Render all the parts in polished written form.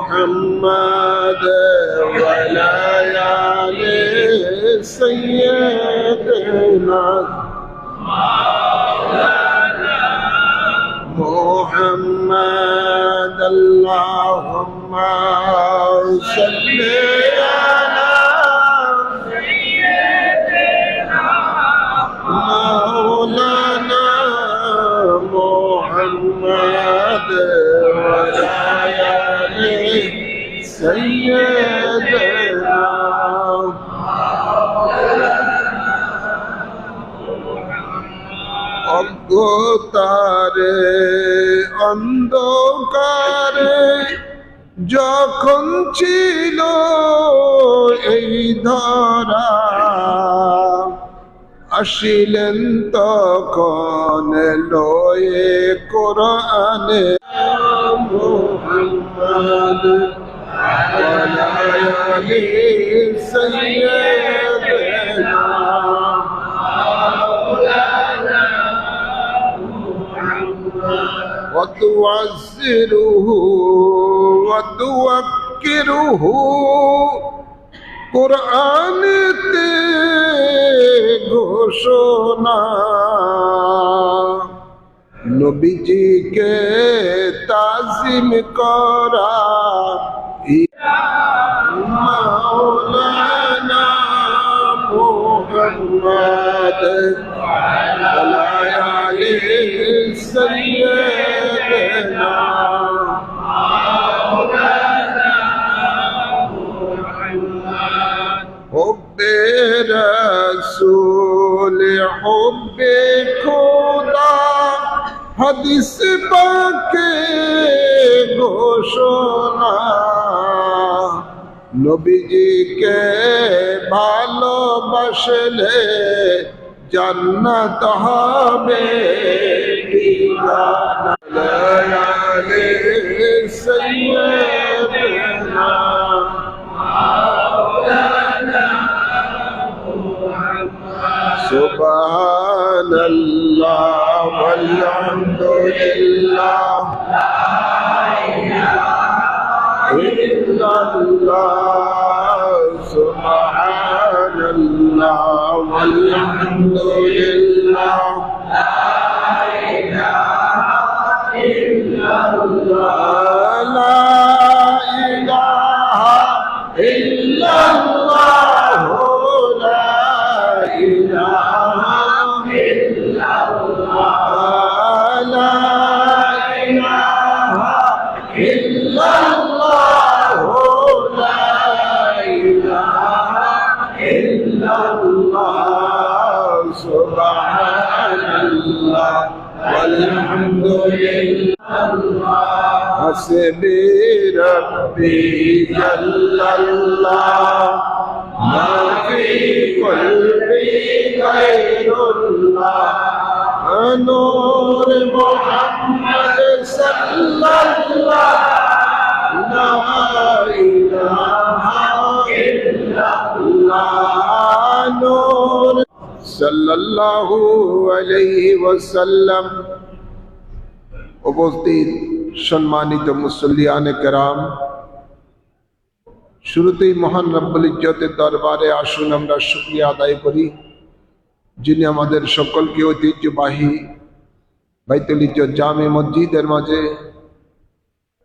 محمد وعلى آل سيدنا محمد اللهم صل على سيدنا مولانا محمد وعلى آل سيدنا অজ্ঞতারে অন্ধকারে যখন ছিল এই ধরা আসিলেন তখন লয়ে কোরআনে মুহাম্মদ ওয়ালা আলি সাইয়্যিদিনা وتعزره وتوكره قرآنতে ঘোষণা নবীজিকে তাজিম করা মাওলানা মুহাম্মদ ওয়ালা আলি সাইয়্যিদিনা حب رسول حب خدا হাদিস পাকে ঘোষণা নবীজিকে ভালোবাসলে জান্নাত হবে ঠিকানা আলে সাইয়্যিদিনা সুবহানাল্লাহ ওয়ালহামদুলিল্লাহ লা ইলাহা ইল্লাল্লাহ সুবহানাল্লাহ ওয়ালহামদুলিল্লাহ লা ইলাহা ইল্লাল্লাহ লা ইলাহা ইল্লাল্লাহ حسبي ربي جل الله ما في قلبي غير الله نور محمد صلى الله لا إله إلا الله نور صلى الله عليه وسلم উপস্থিত সম্মানিত মুসল্লিয়ানে কেরাম, শুরুতেই মহান রব্বুল ইজ্জতের দরবারে আসুন আমরা শুকরিয়া আদায় করি, যিনি আমাদের সকলকে ঐতিহ্যবাহী বাইতুল ইজ্জত জামে মসজিদের মাঝে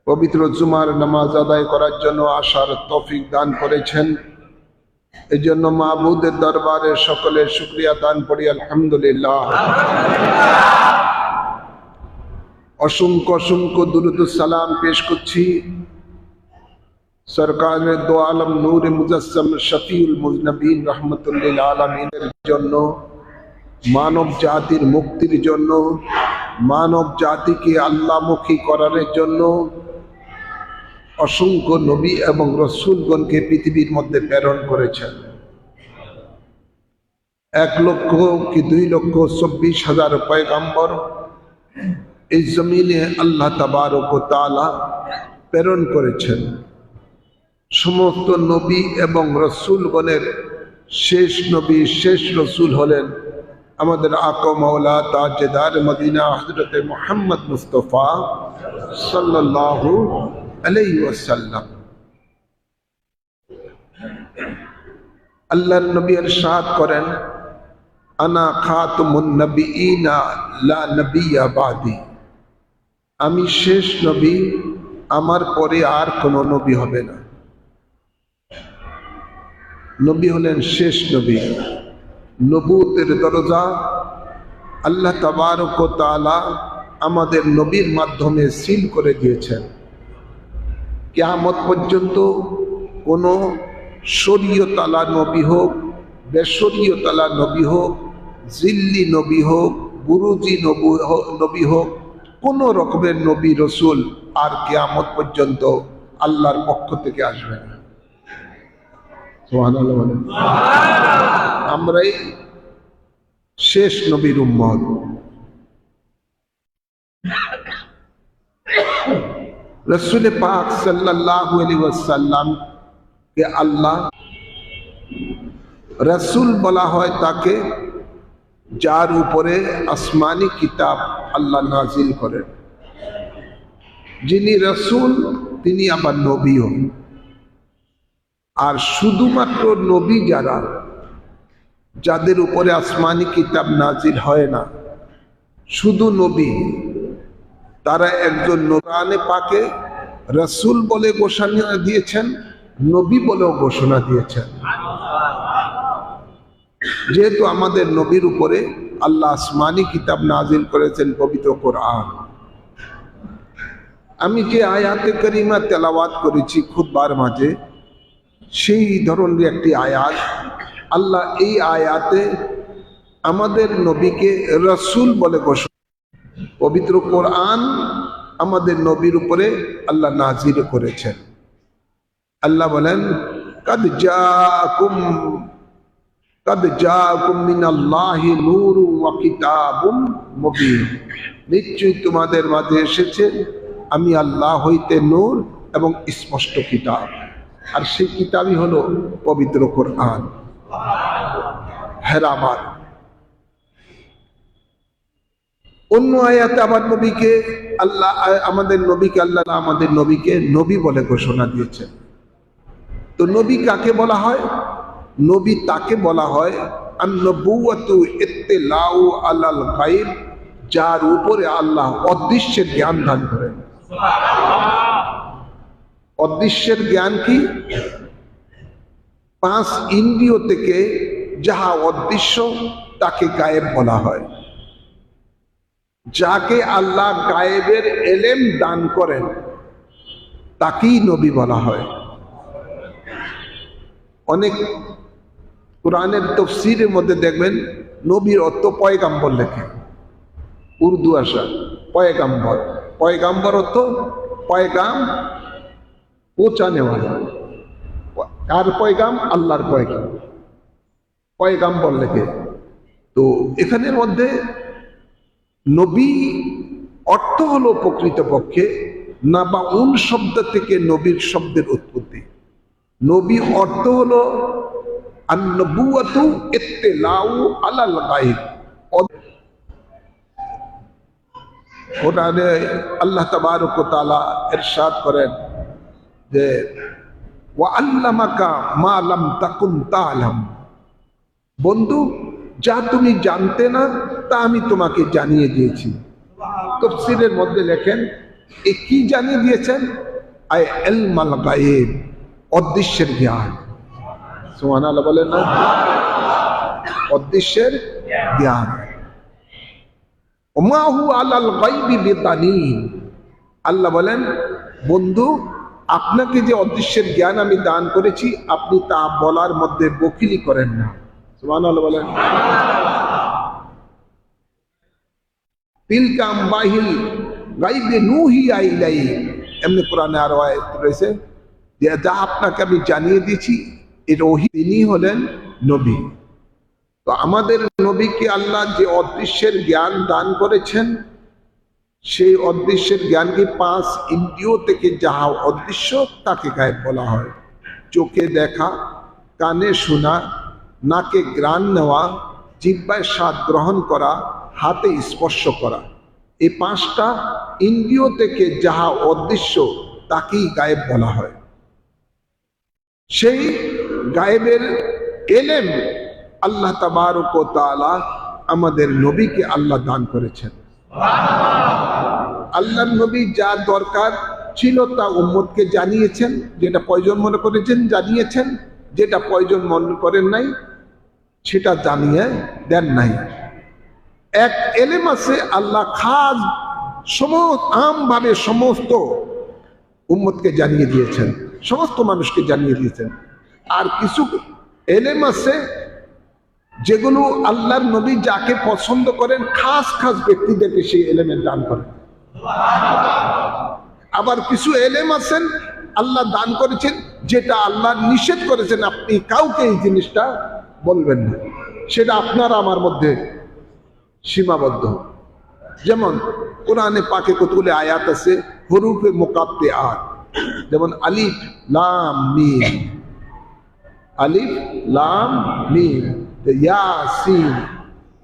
পবিত্র জুমার নামাজ আদায় করার জন্য আসার তৌফিক দান করেছেন। এই জন্য মাবুদের দরবারে সকলের শুকরিয়া দান করি আলহামদুলিল্লাহ। অসংখ্য অসংখ্য দুরূদ ও সালাম পেশ করছি সরকারে দো আলম নূর মুজাসসাম শফিউল মুজনবিন রহমাতুল লিল আলামিনের জন্য, মানব জাতির মুক্তির জন্য, মানব জাতিকে আল্লাহমুখী করার জন্য অসংখ্য নবী এবং রাসূলগণকে পৃথিবীর মধ্যে প্রেরণ করেছেন। 1 লক্ষ কি 2 লক্ষ 24,000 পয়গম্বর এই জমিনে আল্লাহ তাবারক ওয়া তাআলা প্রেরণ করেছেন। সমস্ত নবী এবং রাসূলগণের শেষ নবী শেষ রাসূল হলেন আমাদের আকা মাওলা তাজদার মদিনা হযরত মুহাম্মদ মুস্তাফা সাল্লাল্লাহু আলাইহি ওয়াসাল্লাম। আল্লাহর নবী ইরশাদ করেন, আনা খাতুমুন নবিয়িনা লা নবিয়্যা বাদি, আমি শেষ নবী, আমার পরে আর কোন নবী হবে না। নবী হলেন শেষ নবী। নবুয়তের দরজা আল্লাহ তাবারক ওয়া তাআলা আমাদের নবীর মাধ্যমে সিল করে দিয়েছেন। কিয়ামত পর্যন্ত কোন শরীয়তালা নবী হোক, বেশরীয়তালা নবী হোক, জিল্লি নবী হোক, বুরুজি নবী হোক, কোন রকমের নবী রসুল আর কিয়ামত পর্যন্ত আল্লাহর পক্ষ থেকে আসবে না। সুবহানাল্লাহ বলেন। আমরাই শেষ নবীর উম্মত। রসুল পাক সাল্লাল্লাহু আলাইহি ওয়াসাল্লাম কে আল্লাহ রসুল বলা হয় তাকে যার উপরে আসমানি কিতাব আল্লাহ নাজিল করেন। যিনি রসুল তিনি আবার নবীও। আর শুধুমাত্র নবী যারা, যাদের উপরে আসমানি কিতাব নাজিল হয় না, শুধু নবী, তারা একজন কোরআনে পাকে রসুল বলে ঘোষণা দিয়েছেন, নবী বলেও ঘোষণা দিয়েছেন। যেহেতু আমাদের নবীর উপরে আল্লাহ আসমানি কিতাব নাজিল করেছেন পবিত্র কোরআন। আমি যে আয়াতে কারিমা তেলাওয়াত করেছি খুতবার মাঝে, সেই ধরনের একটি আয়াত। আল্লাহ এই আয়াতে আমাদের নবীকে রসুল বলে ঘোষণা। পবিত্র কোরআন আমাদের নবীর উপরে আল্লাহ নাজিল করেছেন। আল্লাহ বলেন, কদ জাআকুম মিনাল্লাহি নূরুন ওয়া কিতাবুম মুবিন, নিশ্চয়ই তোমাদের মাঝে এসেছে আমি আল্লাহ হইতে নূর এবং স্পষ্ট কিতাব। আর সেই কিতাবই হলো পবিত্র কোরআন। হেরাবার অন্য আয়াতে আবার নবীকে আল্লাহ আমাদের নবীকে নবী বলে ঘোষণা দিয়েছেন। তো নবী কাকে বলা হয়? নবী তাকে বলা হয় আন-নবুওয়াতু ইত্তিলাউ আলাল গায়ব, যার উপরে আল্লাহ অদৃশ্যের জ্ঞান দান করেন। অদৃশ্যের জ্ঞান কি? 5 ইন্দ্রিয় থেকে যাহা অদৃশ্য তাকে গায়েব বলা হয়। যাকে আল্লাহ গায়েবের এলেম দান করেন তাকেই নবী বলা হয়। অনেক কোরআনের তাফসীরের মধ্যে দেখবেন নবীর অর্থ পয়গাম্বর লেখে, উর্দু ভাষা পয়গাম্বর। পয়গাম্বর অর্থ পয়গাম পৌঁছানে वाला। কার পয়গাম? আল্লাহর পয়গাম, পয়গাম্বর লেখে। তো এখানের মধ্যে নবী অর্থ হলো প্রকৃতপক্ষে নাবাউন শব্দ থেকে নবীর শব্দের উৎপত্তি। নবী অর্থ হলো আন-নবুওয়াতু ইত্তিলাউ আলাল গায়ব। কোরআনে আল্লাহ তাবারক ওয়া তাআলা ইরশাদ করেন যে ওয়া আল্লামাকা মা লাম তাকুন তা'লাম, বন্ধু যা তুমি জানতে না তা আমি তোমাকে জানিয়ে দিয়েছি। তাফসীরের মধ্যে লেখেন এ কি জানিয়ে দিয়েছেন? আয় ইলমাল গায়ব, অদৃশ্যের জ্ঞান। সুবহানাল্লাহ বলেন না? অদৃশ্যের জ্ঞান। ওমা হু আলাল গায়বি বিদানীন, আল্লাহ বলেন বন্ধু আপনাকে যে অদৃশ্যের জ্ঞান আমি দান করেছি আপনি তা বলার মধ্যে বকিলি করেন না। সুবহানাল্লাহ বলেন। তিলকা আম্বাহিল গায়বি নূহিয়া ইলাইহি, এমনি কোরআনে আরো আয়াত রয়েছে যে যা আপনাকে আমি জানিয়ে দিয়েছি এর ওহী, তিনি হলেন নবী। তো আমাদের নবীকে আল্লাহ যে অদৃশ্যের জ্ঞান দান করেছেন, সেই অদৃশ্যের জ্ঞানকে 5 ইন্দ্রিয় থেকে যাহা অদৃশ্য তাকে গায়েব বলা হয়। চোখে দেখা, কানে শোনা, নাকে ঘ্রাণ নেওয়া, জিহ্বায় স্বাদ গ্রহণ করা, হাতে স্পর্শ করা, এই 5টা ইন্দ্রিয় থেকে যাহা অদৃশ্য তাকেই গায়েব বলা হয়। সেই গায়েবের এলেম আল্লাহ তাবারক ওয়া তাআলা আমাদের নবীকে আল্লাহ দান করেছেন। আল্লাহর নবী যা দরকার ছিল তা উম্মতকে জানিয়েছেন, যেটা প্রয়োজন মনে করেছেন জানিয়েছেন, যেটা প্রয়োজন মনে করেন নাই সেটা জানিয়ে দেন নাই। এক এলেম আছে আল্লাহ খাস আমভাবে সমস্ত উম্মতকে জানিয়ে দিয়েছেন, সমস্ত মানুষকে জানিয়ে দিয়েছেন। আর কিছু এলেম আছে যেগুলো আল্লাহর নবী যাকে পছন্দ করেন খাস খাস ব্যক্তিদেরকে সেই এলেমের দান করেন। আবার কিছু এলেম আছেন আল্লাহ দান করেছেন যেটা আল্লাহ নিষেধ করেছেন আপনি কাউকে এই জিনিসটা বলবেন না, সেটা আপনার আমার মধ্যে সীমাবদ্ধ। যেমন কোরআনে পাকে কতগুলো আয়াত আছে হুরুফে মুকাত্তিআত, যেমন আলিফ লাম মিম, আলিফ লাম মিম, ইয়াসিন,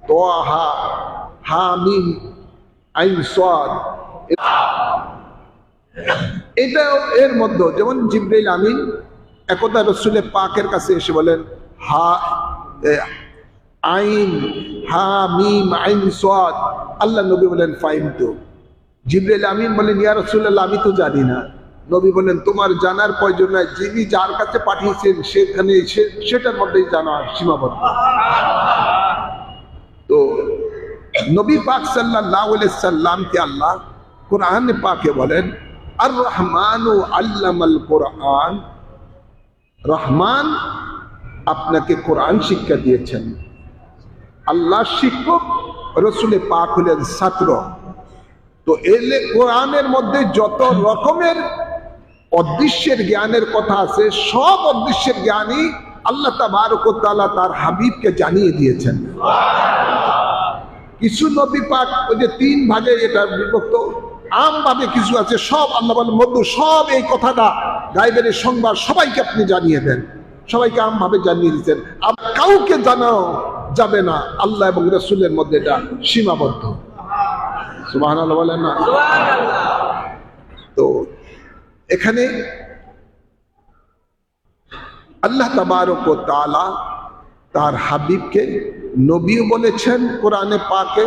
তাহা, হামিম, আইন সাদ। এটা এর মধ্যে যেমন জিবরাইল আমিন একদা রাসূলের পাকের কাছে এসে বলেন আইন হা মিম আইন সাদ, আল্লাহ নবী বলেন ফাহিমতু। জিবরাইল আমিন বলেন ইয়া রাসূলুল্লাহ আমি তো জানি না। নবী বলেন তোমার জানার প্রয়োজন নাই, যিনি যার কাছে পাঠিয়েছেন সেখানে সেটার মধ্যেই জানা সীমাবদ্ধ। তো নবী পাক সাল্লাল্লাহু আলাইহি সাল্লামকে আল্লাহ কোরআনে পাকে বলেন আর রহমানু আল্লামাল কোরআন, রহমান আপনাকে কোরআন শিক্ষা দিয়েছেন। আল্লাহ শিক্ষক, রসুলে পাক হলেন ছাত্র। তো এলে কোরআনের মধ্যে যত রকমের অদৃশ্যের জ্ঞানের কথা আছে সব অদৃশ্যের জ্ঞানই আল্লাহ তাবারক ওয়া তাআলা তার হাবিবকে জানিয়ে দিয়েছেন। কিছু নবী পাক ওই যে তিন ভাগে এটা বিভক্ত, আমভাবে কিছু আছে সব আল্লাহ বলেন মধ্যে সব এই কথাটা গায়বের সংবাদ সবাইকে আপনি জানিয়ে দেন, সবাইকে আমভাবে জানিয়ে দিচ্ছেন। আর কাউকে জানাও যাবে না, আল্লাহ এবং রাসূলের মধ্যে এটা সীমাবদ্ধ। সুবহানাল্লাহ বলেন না? তো এখানে আল্লাহ তাবারক ওয়া তাআলা তার হাবিবকে নবীও বলেছেন কোরআনে পাকে,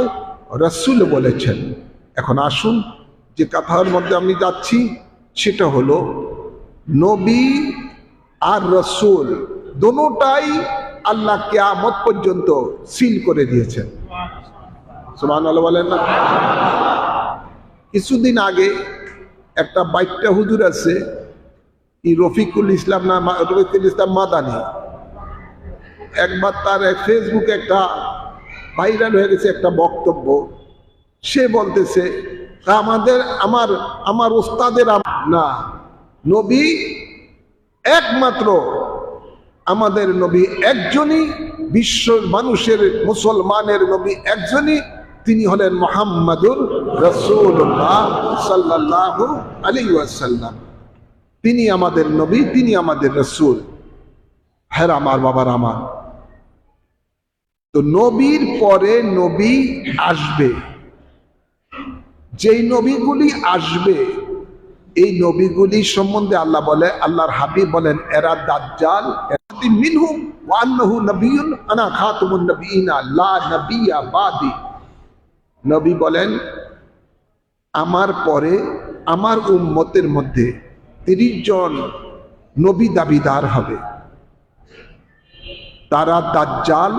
রাসূল বলেছেন। এখন আসুন যে কথার মধ্যে আমি যাচ্ছি সেটা হলো নবী আর রাসূল দুটোটাই আল্লাহ কিয়ামত পর্যন্ত সিল করে দিয়েছেন। সুবহানাল্লাহ বলেন না? কিছুদিন আগে একটা বাইকটা হুজুর আছে রফিকুল ইসলাম মাদানী, একবার তার ফেসবুকে একটা ভাইরাল হয়ে গেছে একটা বক্তব্য। সে বলতেছে আমার ওস্তাদের না, নবী একমাত্র আমাদের নবী একজনই, বিশ্ব মানুষের মুসলমানের নবী একজনই, তিনি হলেন মুহাম্মাদুর রাসূলুল্লাহ সাল্লাল্লাহু আলাইহি ওয়াসাল্লাম। তিনি আমাদের নবী, তিনি আমাদের রাসূল। হ্যাঁ আমার বাবার আমার, তো নবীর পরে নবী আসবে, যেই নবীগুলি আসবে এই নবীগুলি সম্বন্ধে আল্লাহ বলে, আল্লাহর হাবিব বলেন এরা দাজ্জাল মিনহুম ওয়া আন্নাহু নবিয়্যুন আনা খাতামুন নবিয়্যিনা লা নবিয়্যা বাদি। নবী বলেন আমার পরে আমার উম্মতের মধ্যে 30 জন নবী দাবিদার হবে, তারা দাজ্জাল,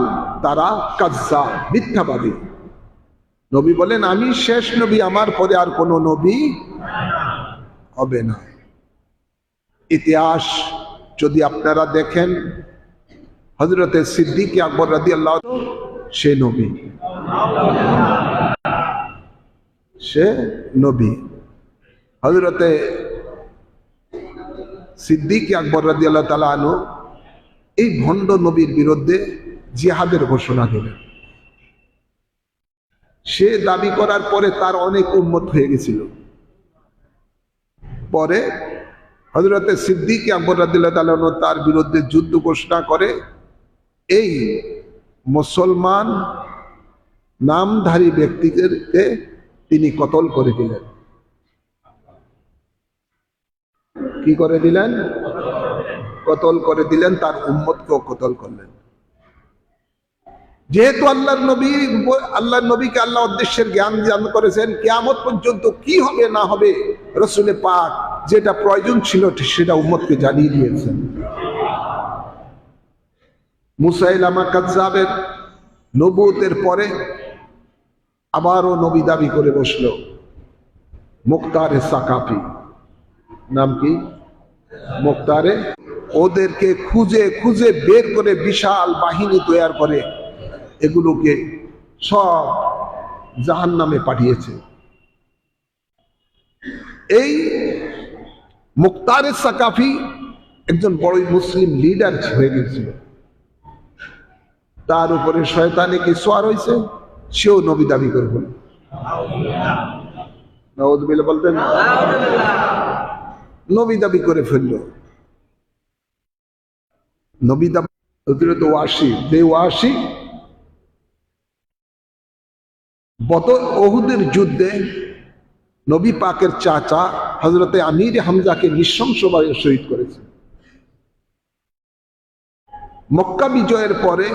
তারা কাজ্জাব, মিথ্যাবাদী। নবী বলেন আমি শেষ নবী, আমার পরে আর কোনো নবী হবে না। ইতিহাস যদি আপনারা দেখেন হযরতে সিদ্দিক আকবর রাদিয়াল্লাহু আনহু সে নবী, সে নবী। হযরতে সিদ্দিক আকবর রাদিয়াল্লাহু তাআলা আনহু এই ভণ্ড নবীর বিরুদ্ধে জিহাদের ঘোষণা দিলেন। সে দাবি করার পরে তার অনেক উম্মত হয়ে গেছিল। পরে হযরতে সিদ্দিক আকবর রাদিয়াল্লাহু তাআলা আনহু তার বিরুদ্ধে যুদ্ধ ঘোষণা করে এই মুসলমান নামধারী ব্যক্তিকে তিনি কতল করে দিলেন। কি করে দিলেন? কতল করে দিলেন, তার উম্মতকেও কতল করলেন। যেহেতু আল্লাহর নবীকে আল্লাহ উদ্দেশ্যের জ্ঞান দান করেছেন, কিয়ামত পর্যন্ত কি হবে না হবে রাসূল পাক যেটা প্রয়োজন ছিল সেটা উম্মতকে জানিয়ে দিয়েছেন। মুসাইলামা কাযযাবের নবুয়তের পরে আবারও নবী দাবি করে বসলো মুখতারে সাকাফি। নাম কি? মুখতারে। ওদেরকে খুঁজে খুঁজে বের করে বিশাল বাহিনী তৈরি করে এগুলোকে সব জাহান্নামে পাঠিয়েছে। এই মুখতারে সাকাফি একজন বড় মুসলিম লিডার হয়ে গেছিল। তার উপরে শয়তানে কি সোয়ার হয়েছে, সেও নবী দাবি করে বলে নাউযুবিল্লাহ বলতেন, নবী দাবি করে ফেললো। নবী দাবি হযরত ওয়াসি বদর ওহুদের যুদ্ধে নবী পাকের চাচা হযরতে আমির হামজাকে নৃশংসভাবে শহীদ করেছে। মক্কা বিজয়ের পরে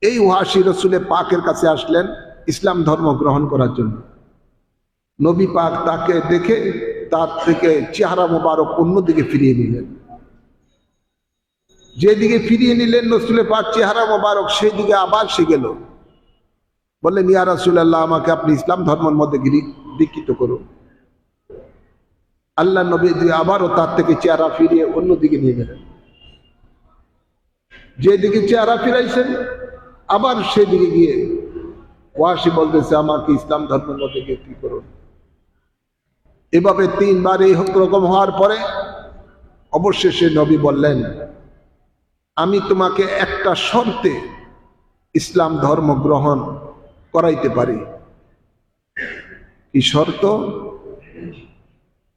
এই ওয়াসি রাসূল পাকের কাছে আসলেন ইসলাম ধর্ম গ্রহণ করার জন্য। নবী পাক তাকে দেখে তার থেকে চেহারা মোবারক অন্যদিকে ফিরিয়ে নিলেন। যেদিকে ফিরিয়ে নিলেন রাসূল পাক চেহারা মোবারক, সেই দিকে আবার সে গেল। বললেন, ইয়া রাসূলুল্লাহ, আমাকে আপনি ইসলাম ধর্মের মধ্যে দীক্ষিত করুন। আল্লাহ নবী আবারও তার থেকে চেহারা ফিরিয়ে অন্যদিকে নিয়ে গেলেন। যেদিকে চেহারা ফিরাইছেন আবার সেদিকে গিয়ে ওয়াসি বলতেছে, আমাকে ইসলাম ধর্মের মধ্যে দীক্ষিত করুন। এভাবে 3 বার এই রকম হওয়ার পরে অবশেষে নবী বললেন, আমি তোমাকে একটা শর্তে ইসলাম ধর্ম গ্রহণ করাইতে পারি। কি শর্ত?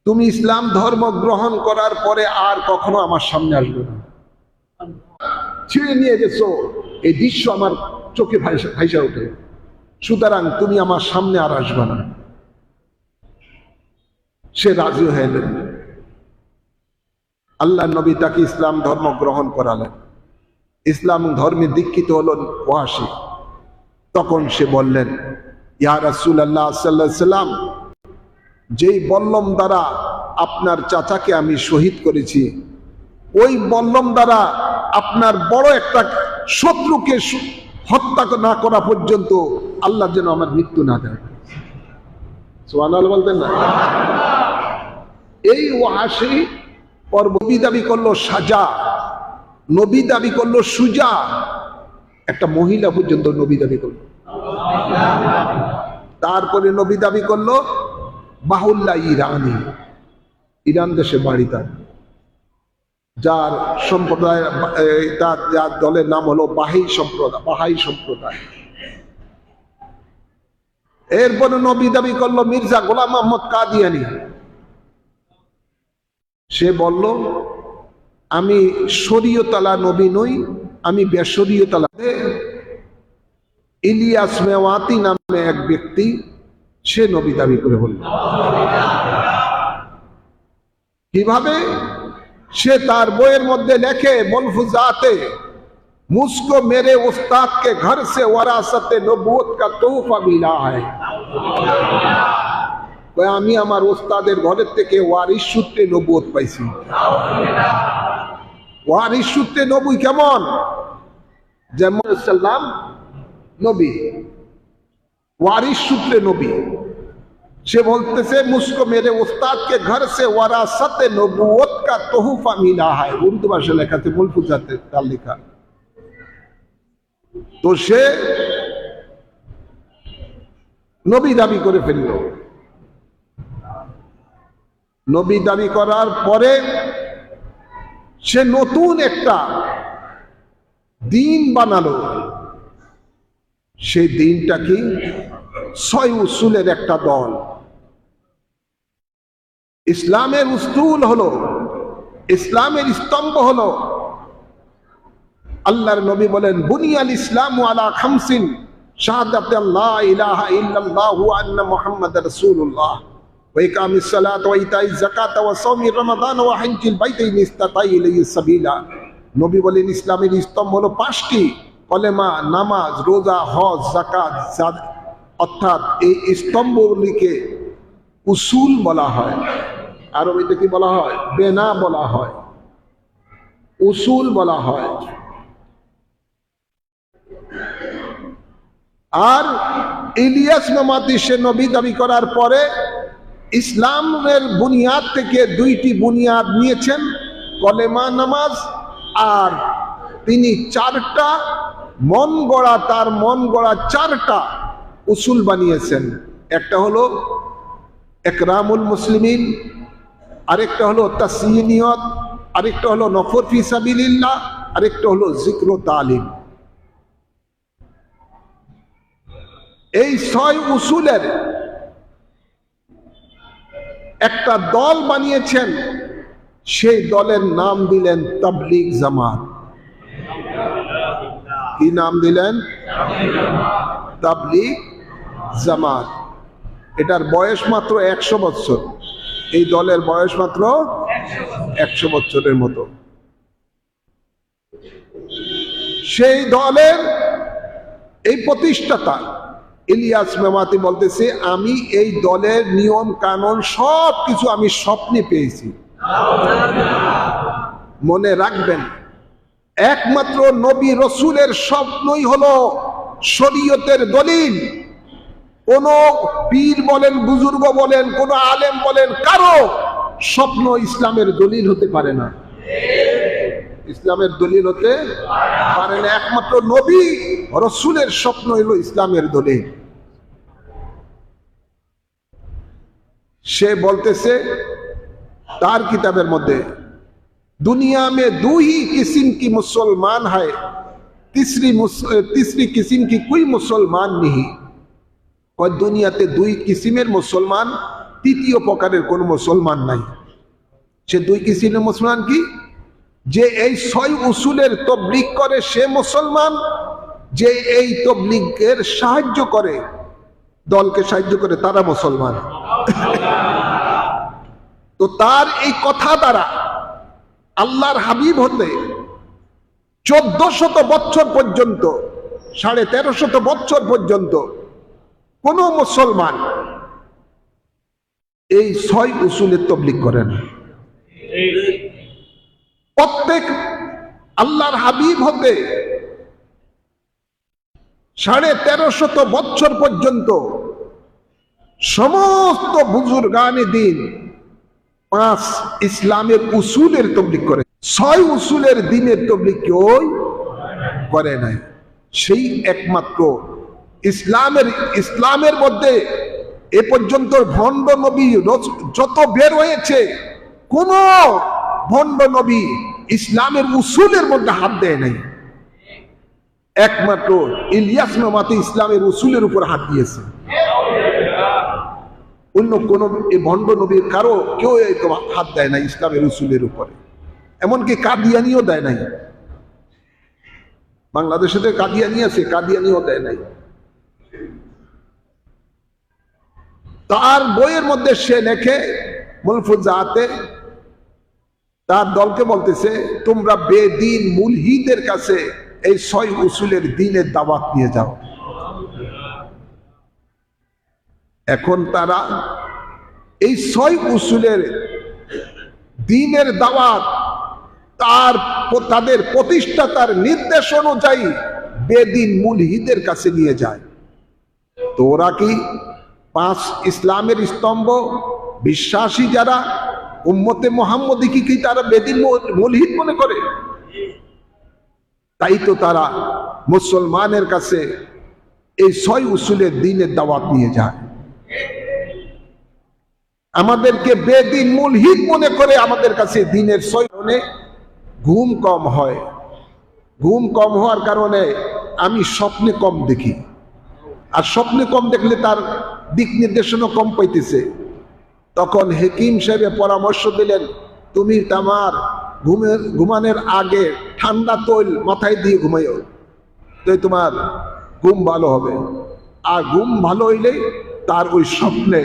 তুমি ইসলাম ধর্ম গ্রহণ করার পরে আর কখনো আমার সামনে আসবে না। ছিঁড়ে নিয়ে গেছো, এই দৃশ্য আমার চোখে ভাইসা ওঠে, সুতরাং তুমি আমার সামনে আর আসবে না। সে রাজি হলেন। আল্লাহ নবী তাকে ইসলাম ধর্ম গ্রহণ করালেন। ইসলাম ধর্মে দীক্ষিত হলেন ওয়াসি। তখন সে বললেন, ইয়া রাসূলুল্লাহ সাল্লাল্লাহু আলাইহি সাল্লাম, যেই বল্লম দ্বারা আপনার চাচাকে আমি শহীদ করেছি, ওই বল্লম দ্বারা আপনার বড় একটা শত্রুকে হত্যা না করা পর্যন্ত আল্লাহ যেন আমার মৃত্যু না দেয়। সুবহানাল্লাহ বলতেন না? এই ওয়াসি পর নবী দাবি করলো সাজা, নবী দাবি করলো সুজা, একটা মহিলা পর্যন্ত নবী দাবি করলো। তারপরে নবী দাবি করলো বাহুল্লাহ ইরানি, ইরান দেশে বাড়ি তার, যার সম্প্রদায়, যার দলের নাম হলো বাহাই সম্প্রদায়। এরপরে নবী দাবি করলো মির্জা গোলাম মোহাম্মদ কাদিয়ানি। সে বলল, আমি শরীয়তালা নবী নই, আমি বেশরীয়তালা। ইলিয়াস মেওয়াতি নামে এক ব্যক্তি, সে নবী দাবি করে বলল। কিভাবে? সে তার বইয়ের মধ্যে লেখে, মলফুজাতে, मुझको मेरे उस्ताद के घर से वरासत नबूवत का तोहफा मिला है। আমি আমার ওস্তাদের ঘরের থেকে ওয়ারিস সূত্রে নবুয়ত পাইছি। ওয়ারিস সূত্রে নবী কেমন? যেমন সাল্লাম নবী, ওয়ারিস সূত্রে নবী। সে বলতেছে, মুঝको मेरे उस्ताद के घर से वरासत नबूवत का तोहफा मिला है। উর্দু ভাষায় লেখা আছে, মুলফুজাতে তার লেখা। তো সে নবী দাবি করে ফেলল। নবী দাবি করার পরে সে নতুন একটা দিন বানালো। সেই দিনটা কি? 6 উসুলের একটা দল। ইসলামের উসুল হলো, ইসলামের স্তম্ভ হলো, আল্লাহর নবী বলেন, বুনিয়াল ইসলামু আলা খামসিন, শাহাদাতে আল্লাহ ইলাহা ইল্লাল্লাহু ওয়া আন্না মুহাম্মাদার রাসূলুল্লাহ ওয়াইকামিস সালাত ওয়া ইতাইজ যাকাত ওয়া সাওমি রমাদান ওয়া হজ্জিল বাইতি ইন ইসতাতা ইলাইহি সাবিলা। নবী বলেন ইসলামের স্তম্ভ হলো 5টি, কলেমা, নামাজ, রোজা, হজ, যাকাত। অর্থাৎ এই স্তম্ভগুলিকে উসুল বলা হয়। আরবিতে কি বলা হয়? বেনা বলা হয়, উসুল বলা হয়। আর ইলিয়াস মামাতি সে নবী দাবি করার পরে ইসলামের বুনিয়াদ থেকে 2টি বুনিয়াদ নিয়েছেন, কলেমা, নামাজ। আর তিনি 4টা মন গড়া, তার মন গড়া 4টা উসুল বানিয়েছেন। একটা হলো একরামুল মুসলিমিন, আরেকটা হলো তাসনিয়ত, আরেকটা হলো নফর ফি সাবিলিল্লাহ, আরেকটা হলো জিক্র তালিম। এই 6 উসুলের একটা দল বানিয়েছেন, সেই দলের নাম দিলেন তাবলীগ জামাত। কি নাম দিলেন? তাবলীগ জামাত। এটার বয়স মাত্র 100 বছর। এই দলের বয়স মাত্র 100 বছরের মতো। সেই দলের এই প্রতিষ্ঠাতা ইলিয়াস মেমাতি বলতেছে, আমি এই দলের নিয়ম কানুন সব কিছু আমি স্বপ্নে পেয়েছি। মনে রাখবেন, একমাত্র নবী রসুলের স্বপ্নই হলো শরীয়তের দলিল। কোন পীর বলেন, বুজুর্গ বলেন, কোন আলেম বলেন, কারো স্বপ্ন ইসলামের দলিল হতে পারে না। ইসলামের দলিল হতে পারে না। একমাত্র নবী রসুলের স্বপ্ন হলো ইসলামের দলিল। সে বলতেছে তার কিতাবের মধ্যে, दुनिया में 2 ही किस्म की मुसलमान है, तीसरी किस्म की कोई मुसलमान नहीं। और दुनियाते 2 किस्मेर मुसलमान, तृतीय प्रकारेर कोनो मुसलमान नहीं। সে 2 কিসিমের মুসলমান কি? যে এই 6 উসুলের তবলিগ করে সে মুসলমান, যে এই তবলিগের সাহায্য করে, দলকে সাহায্য করে, তারা মুসলমান। তো তার এই কথা দ্বারা আল্লাহর হাবিব হতে 1400 বছর পর্যন্ত, 1350 বছর পর্যন্ত কোন মুসলমান এই 6 উসুলের তবলিগ করেন। প্রত্যেক আল্লাহর হাবিব হতে 1350 বছর পর্যন্ত সমস্ত বুজুর্গানে দ্বীন 5 ইসলামের উসুলের তবলিগ করে, 6 উসুলের দ্বীনের তবলিগ কেউ করে নাই। সেই একমাত্র ইসলামের মধ্যে এ পর্যন্ত ভণ্ড নবী যত বের হয়েছে, কোন ভণ্ড নবী ইসলামের উসুলের মধ্যে হাত দেয় নাই। একমাত্র ইলিয়াস মামাতি ইসলামের উসুলের উপর হাত দিয়েছে। অন্য কোন ভণ্ড নবীর কারো কেউ হাত দেয় না ইসলামের উসুলের উপরে। এমনকি কাদিয়ানিও দেয় নাই। বাংলাদেশে কাদিয়ানি আছে, কাদিয়ানিও দেয় নাই। তার বইয়ের মধ্যে সে লেখে, মুলফুজাতে তার দলকে বলতেছে, তোমরা বেদিন মুলহিদের কাছে এই 6 উসুলের দ্বীনের দাওয়াত নিয়ে যাও। এখন তারা এই 6 উসুলের দ্বীনের দাওয়াত তাদের প্রতিষ্ঠাতার নির্দেশ অনুযায়ী বেদিন মুলহিদের কাছে নিয়ে যায়। তো ওরা কি 5 ইসলামের স্তম্ভ বিশ্বাসী যারা উম্মতে মুহাম্মদী কি তারা বেদিন মুলহিদ মনে করে? তাই তো তারা মুসলমানের কাছে এই 6 উসুলের দ্বীনের দাওয়াত নিয়ে যায়। আমাদেরকে বেদিন মুলহিদ মনে করে আমাদের কাছে দ্বীনের 6 ঘুম কম হয়। ঘুম কম হওয়ার কারণে আমি স্বপ্নে কম দেখি, আর স্বপ্নে কম দেখলে তার দিক নির্দেশনা কম পাইতেছে। তখন হেকিম সাহেব পরামর্শ দিলেন, তুমি তোমার ঘুমানোর আগে ঠান্ডা তৈল মাথায় দিয়ে ঘুমাইও, তো তোমার ঘুম ভালো হবে। আর ঘুম ভালো হইলে তার ওই স্বপ্নে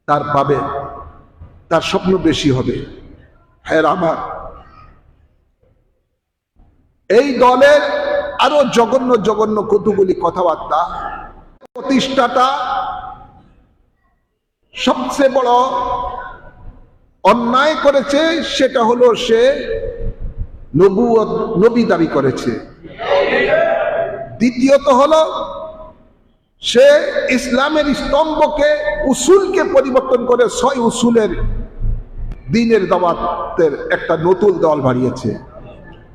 তার পাবে, তার স্বপ্ন বেশি হবে। হ্যাঁ আমার এই দলের আরো জঘন্য জঘন্য কতগুলি কথাবার্তা। প্রতিষ্ঠাতা সবচেয়ে বড় অন্যায় করেছে, সেটা হলো সে নবুয়ত নবী দাবি করেছে। দ্বিতীয়ত হলো সে ইসলামের স্তম্ভকে উসুলকে পরিবর্তন করে 6 উসুলের দ্বীনের দাওয়াতের একটা নতুন দল বাড়িয়েছে,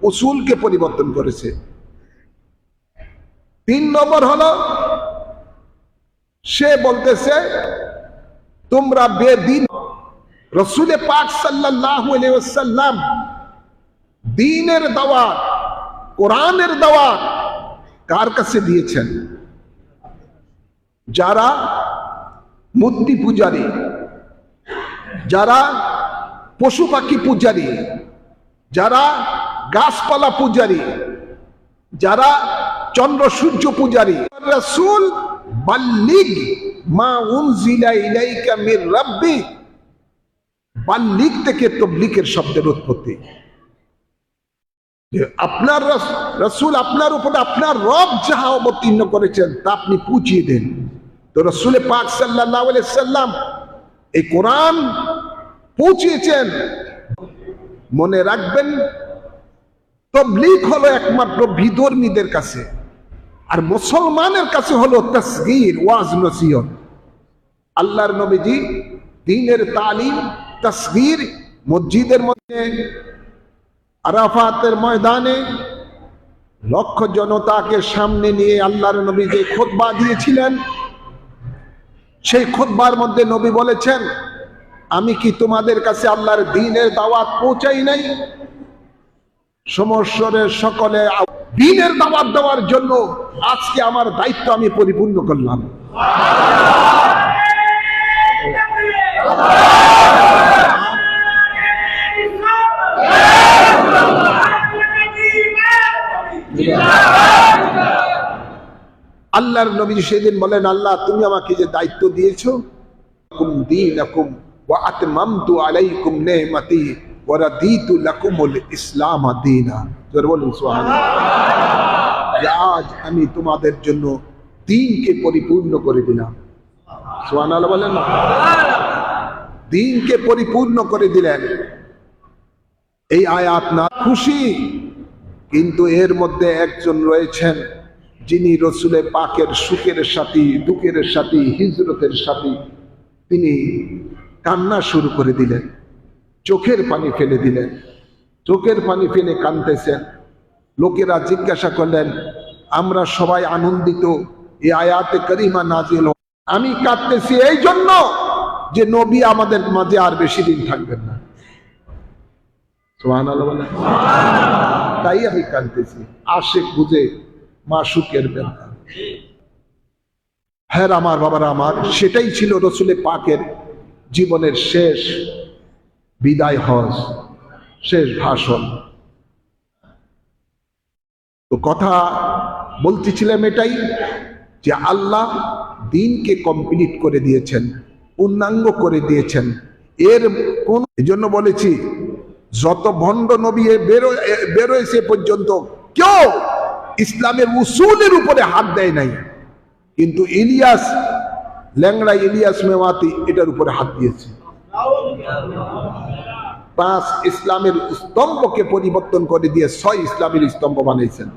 উসুলকে পরিবর্তন করেছে। 3 নম্বর হলো সে বলতেছে তোমরা বেদিন। রাসূল পাক সাল্লাল্লাহু আলাইহি ওয়াসাল্লাম দ্বীনের দাওয়াত, কোরআনের দাওয়াত কার কাছে দিয়েছেন? যারা মূর্তি পূজারী, যারা পশু পাখি পূজারী, যারা গাছপালা পূজারী, যারা চন্দ্র সূর্য পূজারী। রাসূল বাল্লিগ মা উনজিলা ইলাইকা মির রাব্বিক, বাল্লিগ থেকে তাবলীগের শব্দের উৎপত্তি। আপনার রাসূল আপনার উপরে আপনার রব যাহা অবতীর্ণ করেছেন তা আপনি পৌঁছিয়ে দেন। তো রাসূল পাক সাল্লাল্লাহু আলাইহি সাল্লাম এই কোরআন পৌঁছিয়েছেন। মনে রাখবেন, তাবলীগ হলো একমাত্র বিধর্মীদের কাছে, আর মুসলমানের কাছে হলো তাসগীর, ওয়াজ নসিহত। আল্লাহর নবীজি দ্বীনের তালিম, তাসগীর মসজিদের মধ্যে, আরাফাতের ময়দানে লক্ষ জনতাকে সামনে নিয়ে আল্লাহর নবী যে খুতবা দিয়েছিলেন, সেই খুতবার মধ্যে নবী বলেছেন, আমি কি তোমাদের কাছে আল্লাহর দ্বীনের দাওয়াত পৌঁছাই নাই? সমস্যরের সকলে দ্বীনের দাওয়াত দেওয়ার জন্য আজকে আমার দায়িত্ব আমি পরিপূর্ণ করলাম। আল্লাহর নবী সেদিন বলেন, আল্লাহ তুমি আমাকে যে দায়িত্ব দিয়েছো, দীনাকুম ওয়া আতমামতু আলাইকুম নি'মাতি ওয়া রাদিতু লাকুমুল ইসলাম দীনা। জোরে বলুন সুবহানাল্লাহ। আজ আমি তোমাদের জন্য দ্বীনকে পরিপূর্ণ করে দিলাম। সুবহানাল্লাহ বলেন না? দ্বীনকে পরিপূর্ণ করে দিলেন। এই আয়াত না খুশি, কিন্তু এর মধ্যে একজন রয়েছেন যিনি রসুলের পাকের সুখের সাথী, দুঃখের সাথী, হিজরতের সাথী। তিনি কান্না শুরু করে দিলেন, চোখের পানি ফেলে দিলেন, চোখের পানি ফেলে কাঁদতেছেন। লোকেরা জিজ্ঞাসা করলেন, আমরা সবাই আনন্দিত এই আয়াতে কারিমা নাজিল। আমি কাঁদতেছি এই জন্য যে নবী আমাদের মাঝে আর বেশি দিন থাকবেন না। সুবহানাল্লাহ বলেন। তাই আমি কাঁদতেছি, আশিক বুঝে মাশুকের ব্যাপার। হ্যাঁ আমার বাবারা আমার, সেটাই ছিল রসুল পাকের জীবনের শেষ বিদায় হজ, শেষ ভাষণ। তো কথা বলতেছিলাম এটাই যে আল্লাহ দ্বীনকে কমপ্লিট করে দিয়েছেন, পূর্ণাঙ্গ করে দিয়েছেন। এর কোন জন্য বলেছি, যত ভণ্ড নবী বেরোয়েছে পর্যন্ত কেউ ইসলামের উসুলের উপরে হাত দেয় নাই, কিন্তু ইলিয়াস, ল্যাংড়া ইলিয়াস মেওয়াতি এটার উপরে হাত দিয়েছে। 5 ইসলামের স্তম্ভকে পরিবর্তন করে দিয়ে 6 ইসলামের স্তম্ভ বানিয়েছেন।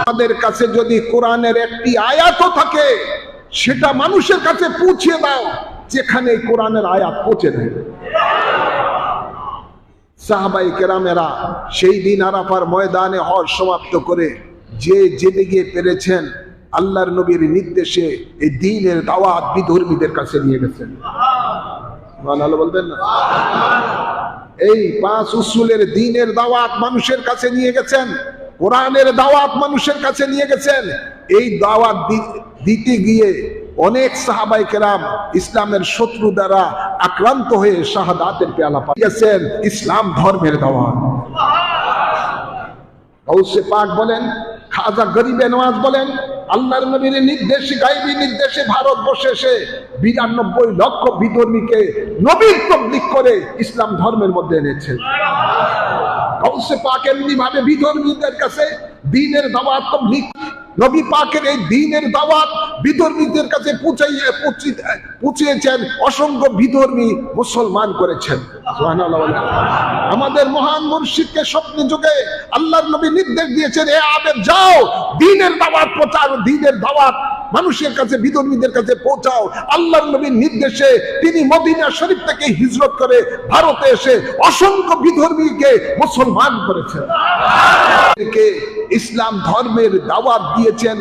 আমাদের কাছে যদি কোরআনের একটি আয়াতও থাকে, সেটা মানুষের কাছে পৌঁছে দাও যেখানে কোরআনের আয়াত পৌঁছে দেয়। সাহাবায়ে কেরামেরা সেই দিন আরাফার ময়দানে হজ সমাপ্ত করে যে যেদিকে পেরেছেন আল্লাহর নবীর নির্দেশে এই দ্বীনের দাওয়াত বিধর্মীদের কাছে নিয়ে গেছেন। সুবহানাল্লাহ বলবেন না? এই 5 উসুলের দ্বীনের দাওয়াত মানুষের কাছে নিয়ে গেছেন, কোরআনের দাওয়াত মানুষের কাছে নিয়ে গেছেন। এই দাওয়াত দিতে গিয়ে অনেক সাহাবায়ে কেরাম ইসলামের শত্রু দ্বারা আক্রান্ত হয়ে শাহাদাতের পেয়ালা পাইয়েছেন। ইসলাম ধর্মের দাওয়াত। গাউসে পাক বলেন, খাজা গরিবে নওয়াজ বলেন, আল্লাহর নবীর নির্দেশে, গায়বী নির্দেশে ভারতবর্ষে এসে 92 লক্ষ বিধর্মীকে নবীর তাবলীগ করে ইসলাম ধর্মের মধ্যে এনেছেন। গাউসে পাক এমনি ভাবে বিধর্মীদের কাছে দ্বীনের দাওয়াত তাবলীগ, নবী পাকের এই দ্বীনের দাওয়াত বিধর্মীদের কাছে পৌঁছিয়েছেন, অসংখ্য বিধর্মী মুসলমান করেছেন। সুবহানাল্লাহ। আমাদের মহান মুর্শিদকে স্বপ্নে যুগে আল্লাহর নবী নির্দেশ দিয়েছেন, এ আবেদ যাও দ্বীনের দাওয়াত প্রচার, দ্বীনের দাওয়াত মানুষের কাছে, বিধর্মীদের কাছে পৌঁছাও। আল্লাহর নবীর নির্দেশে তিনি মদিনা শরীফ থেকে হিজরত করে ভারতে এসে অসংখ্য বিধর্মীকে মুসলমান করেছেন, ইসলাম ধর্মের দাওয়াত দিয়েছেন,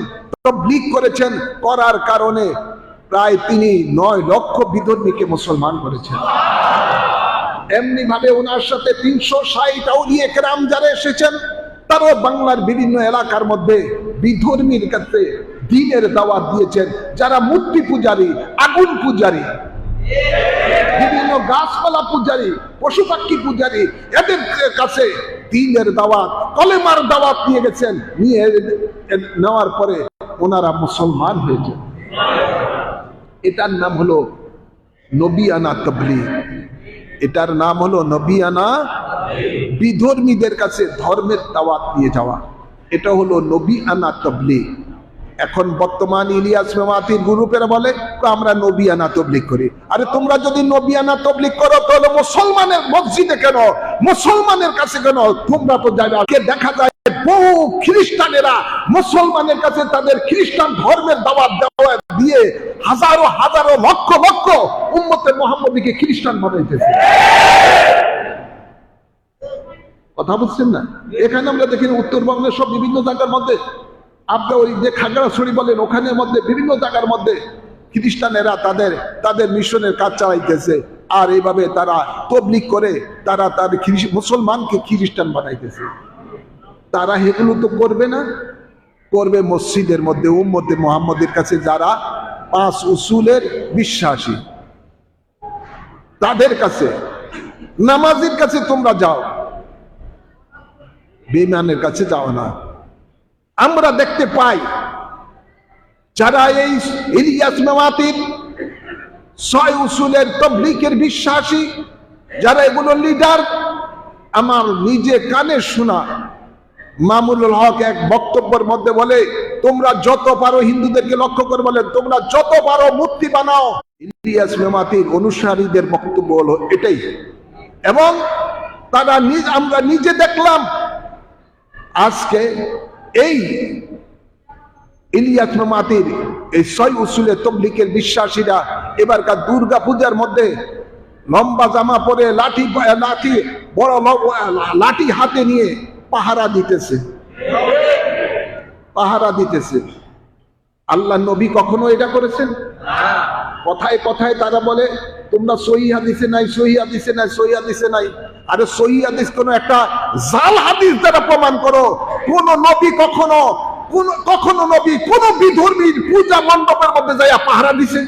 তাবলীগ করেছেন। করার কারণে প্রায় তিনি 9 লক্ষ বিধর্মীকে মুসলমান করেছেন। এমনি ভাবে ওনার সাথে 360 আউলিয়া কেরাম যারা এসেছেন, তারাও বাংলার বিভিন্ন এলাকার মধ্যে বিধর্মীর কাছে দ্বীনের দাওয়াত দিয়েছেন। যারা মূর্তি পূজারী, আগুন পূজারী, বিভিন্ন গাছপালা পূজারী, পশু পাখি পূজারী, এদের কাছে দ্বীনের দাওয়াত, কলেমার দাওয়াত নিয়ে গেছেন। নিয়ে নেওয়ার পরে ওনারা মুসলমান হয়েছেন। এটার নাম হলো নবিয়ানা তাবলীগ। এটার নাম হলো নবিয়ানা, বিধর্মীদের কাছে ধর্মের দাওয়াত নিয়ে যাওয়া। এটা হলো নবিয়ানা তাবলীগ। এখন বর্তমান ইলিয়াস মেমাতির গ্রুপেরা বলে আমরা নবিয়ানা তাবলীগ করি। আরে তোমরা যদি নবিয়ানা তাবলীগ করো তাহলে মুসলমানের মসজিদে কেন, মুসলমানের কাছে কেন? তোমরা তো যাবে। দেখা যায় বহু খ্রিস্টানেরা মুসলমানের কাছে তাদের খ্রিস্টান ধর্মের দাওয়াত দিয়ে হাজারো হাজারো লক্ষ লক্ষ উম্মতে মুহাম্মদীকে খ্রিস্টান বানাইতেছে। কথা বুঝছেন না? এখানে আমরা দেখি উত্তরবঙ্গের সব বিভিন্ন জায়গার মধ্যে, আপনার ওই যে খাগড়াছড়ি বলেন, ওখানের মধ্যে বিভিন্ন জায়গার মধ্যে খ্রিস্টানেরা তাদের মিশনের কাজ চালাইতেছে। আর এইভাবে তারা তাবলীগ করে তারা তার মুসলমানকে খ্রিস্টান বানাইতেছে। তারা এগুলো তো করবে না, করবে মসজিদের মধ্যে উম্মতে মুহাম্মদের কাছে যারা 5 উসুলের বিশ্বাসী, তাদের কাছে, নামাজের কাছে তোমরা যাও, বেঈমানের কাছে যাও না। আমরা দেখতে পাই যারা এই ইলিয়াস মেমাতির 6 উসুলের তাবলীগের বিশ্বাসী, যারা এগুলো লিডার, আমার নিজে কানে শোনা মামুনুল হক এক বক্তব্যের মধ্যে বলে, তোমরা যত পারো, হিন্দুদেরকে লক্ষ্য করে বলেন, তোমরা যত পারো মূর্তি বানাও। ইলিয়াস মেমাতির অনুসারীদের বক্তব্য হলো এটাই। এবং তারা আমরা নিজে দেখলাম আজকে এই ইলিয়াস মেমাতির এই 6 উসুলের তাবলীগের বিশ্বাসীরা এবারকার দুর্গা পূজার মধ্যে লম্বা জামা পরে বড় লাঠি হাতে নিয়ে পাহারা দিতেছে। আল্লাহ নবী কখনো এটা করেছেন? কথায় কথায় তারা বলে তোমরা সহিহ হাদিসে নাই, সহিহ হাদিসে নাই, সহিহ হাদিসে নাই। আরে সহিহ হাদিস কোন একটা জাল হাদিস দ্বারা প্রমাণ করো। কোন নবী কখনো নবী কোন বিধর্মীর পূজা মণ্ডপের মধ্যে যাইয়া পাহারা দিছে?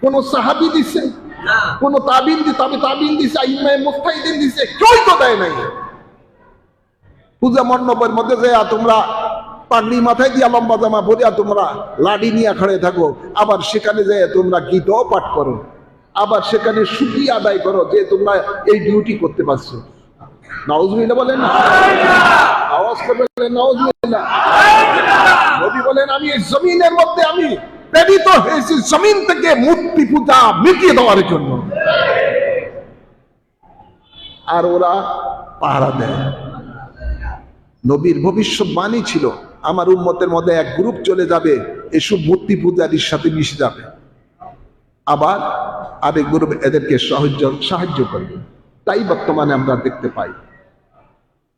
কোন সাহাবী দিছে? কোন তাবিন দিছে? ইমাম মুফতাহিদিন দিছে? কেউই তো দেয় নাই। পূজা মণ্ডপের মধ্যে যাইয়া তোমরা পাগড়ি মাথায় দিয়া লম্বা জামা পরিয়া তোমরা লাঠি নিয়ে খড়ে থাকো, আবার সেখানে যাইয়া তোমরা গীতও পাঠ করো, আবার সেখানে শুকরিয়া আদায় করো যে তোমরা এই ডিউটি করতে পারছো। নাউজুবিল্লাহ বলেন, আওয়াজ করে বলেন নাউজুবিল্লাহ। নবী বলেন, আমি এই জমিনের মধ্যে আমি প্রেরিত হয়েছি জমিন থেকে মূর্তি পূজা মিটিয়ে দেওয়ার জন্য। আর ওরা পাহারা দেয়। নবীর ভবিষ্যৎবাণী ছিল আমার উম্মতের মধ্যে এক গ্রুপ চলে যাবে, এসব মূর্তি পূজারীর সাথে মিশে যাবে, আবার আরেক গ্রুপ এদেরকে সাহায্য করবে। তাই বর্তমানে আমরা দেখতে পাই।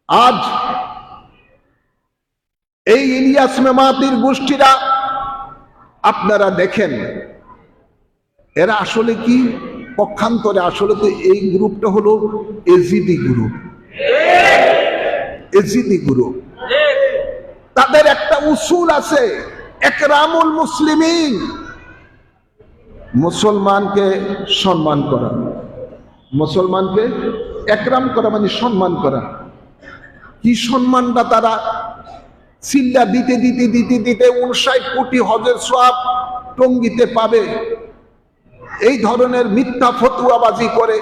আজ এই ইলিয়াস মেমাতির গোষ্ঠীরা আপনারা দেখেন, এরা আসলে কি পক্ষান্তরে, আসলে তো এই গ্রুপটা হলো এজিদি গ্রুপ। তাদের একটা উসুল আছে, একরামুল মুসলিমিন, মুসলমানকে সম্মান করা। মুসলমানকে একরাম করা মানে সম্মান করা। কি সম্মানটা তারা সিল্লা দিতে দিতে দিতে দিতে 59 কোটি হজের সওয়াব টঙ্গিতে পাবে, এই ধরনের মিথ্যা ফতুয়াবাজি করে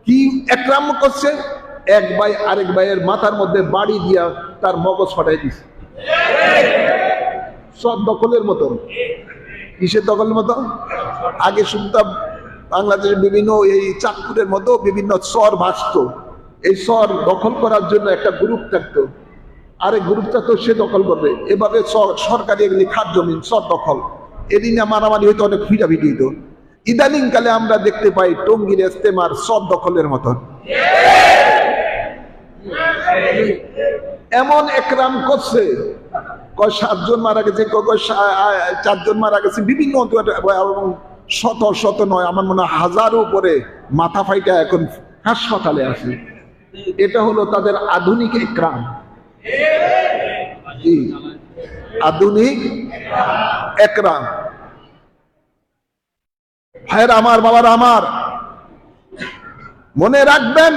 কি একরাম করছে, এক ভাই আরেক ভাইয়ের মাথার মধ্যে বাড়ি দিয়া তার মগজ ফাটাই দিছে। সব দখলের মতন। কিসের দখলের মতো? আগে শুনতাম বাংলাদেশের বিভিন্ন এই চাঁদপুরের মতো বিভিন্ন চর ভাসত, এই চর দখল করার জন্য একটা গ্রুপ থাকতো, আরেক গ্রুপটা তো সে দখল করবে, এভাবে সরকারি এগুলি খাত জমিন চর দখল, এদিনে মারামারি হইতো, অনেক ফিটাফিটি হইতো। ইদানিং কালে আমরা দেখতে পাই টঙ্গীর ইস্তেমার চর দখলের মতন। এমন একরাম করছে, কয় 7 জন মারা গেছে, কয় 4 জন মারা গেছে, বিভিন্ন শত শত নয়, আমার মনে হয় 1000 উপরে মাথা ফাইটা এখন হাসপাতালে আছে। এটা হলো তাদের আধুনিক একরাম। আধুনিক একরাম। ভাইয়ের আমার, বাবার আমার, মনে রাখবেন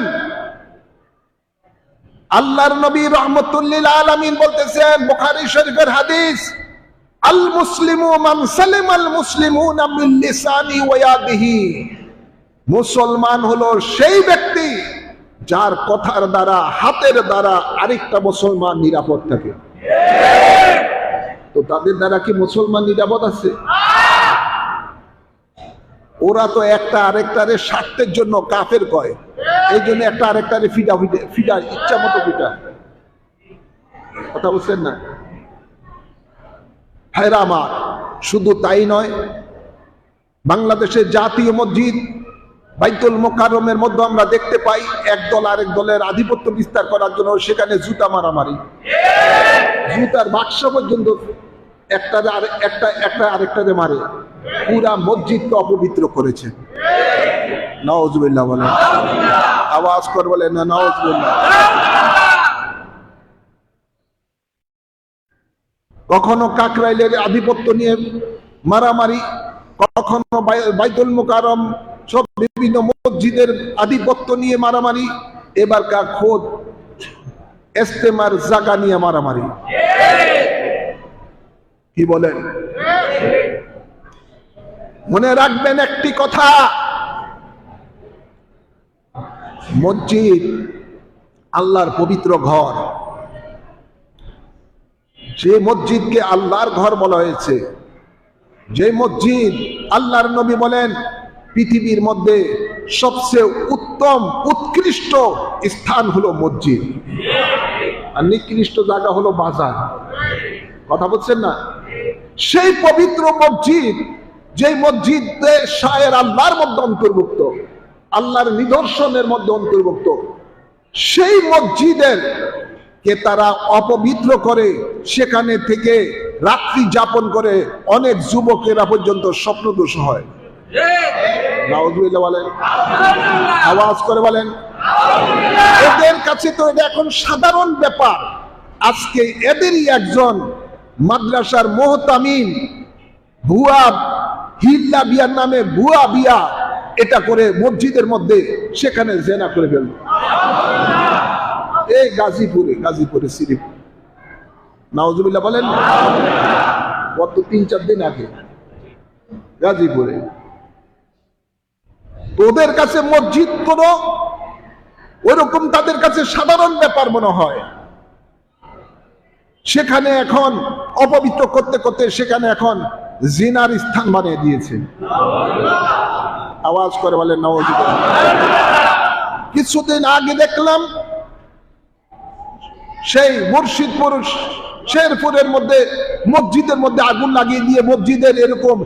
আল্লাহর নবী রাহমাতুল্লিল আলামিন বলতেছেন, বুখারী শরীফের হাদিস, আল মুসলিমু মান সালিমাল মুসলিমুনা মিন লিসানি ওয়া ইয়াদিহি। মুসলমান হলো সেই ব্যক্তি যার কথার দ্বারা, হাতের দ্বারা আরেকটা মুসলমান নিরাপদ থাকে। তো তাদের দ্বারা কি মুসলমান নিরাপদ আছে? ওরা তো একটা আরেকটারে স্বার্থের জন্য কাফের কয়, এই জন্য একটা আরেকটারে ফিডা ইচ্ছা মতো ফিটা। কথা বলছেন না ভাইরা আমার? শুধু তাই নয়, বাংলাদেশের জাতীয় মসজিদ বাইতুল মুকাররমের মধ্যে আমরা দেখতে পাই একদল আরেক দলের আধিপত্য বিস্তার করার জন্য সেখানে জুতা মারামারি, জুতার বাক্স পর্যন্ত একটা আরেকটারে মারে, পুরা মসজিদকে অপবিত্র করেছে। নাউজুবিল্লাহ বলেন, আওয়াজ করে বলেন না নাউজুবিল্লাহ। কখনো কাকরাইলের আধিপত্য নিয়ে মারামারি, কখনো বাইতুল মুকাররম সব বিভিন্ন মসজিদের আধিপত্য নিয়ে মারামারি, এবার খোদ ইস্তেমার জায়গা নিয়ে মারামারি। কি বলেন? মনে রাখবেন একটি কথা, মসজিদ আল্লাহর পবিত্র ঘর। যে মসজিদকে আল্লাহর ঘর বলা হয়েছে, যে মসজিদ আল্লাহর নবী বলেন পৃথিবীর মধ্যে সবচেয়ে উত্তম উৎকৃষ্ট স্থান হলো মসজিদ, আর নিকৃষ্ট জায়গা হলো বাজার। কথা বলছেন না? সেই পবিত্র মসজিদ, যে মসজিদে শায়ের আল্লাহর মধ্যে অন্তর্ভুক্ত, আল্লাহর নিদর্শনের মধ্যে অন্তর্ভুক্ত, সেই মসজিদের কে তারা অপবিত্র করে, সেখানে থেকে রাত্রি যাপন করে অনেক যুবকেরা পর্যন্ত স্বপ্নদোষ হয়। নাউজুবিল্লাহ বলেন, আওয়াজ করে বলেন। এদের কাছে তো এটা এখন সাধারণ ব্যাপার। আজকে এদেরই একজন মাদ্রাসার মুহতামিম ভুয়া হিল্লা বিয়ার নামে ভুয়া বিয়া এটা করে মসজিদের মধ্যে সেখানে জেনা করে ফেলল। এই গাজীপুরে শ্রীপুর। নাউজুবিল্লাহ বলেন। গত 3-4 দিন আগে গাজীপুরে। তোদের কাছে মসজিদ কোনো ওরকম তাদের কাছে সাধারণ ব্যাপার মনে হয়। সেখানে এখন অপবিত্র করতে করতে সেখানে এখন জিনার স্থান বানিয়ে দিয়েছে। আওয়াজ করে বলেন নাউজুবিল্লাহ। কিছুদিন আগে দেখলাম সেই মুর্শিদপুর শেরপুরের মধ্যে মসজিদের মধ্যে আগুন লাগিয়ে দিয়ে মসজিদের এরকম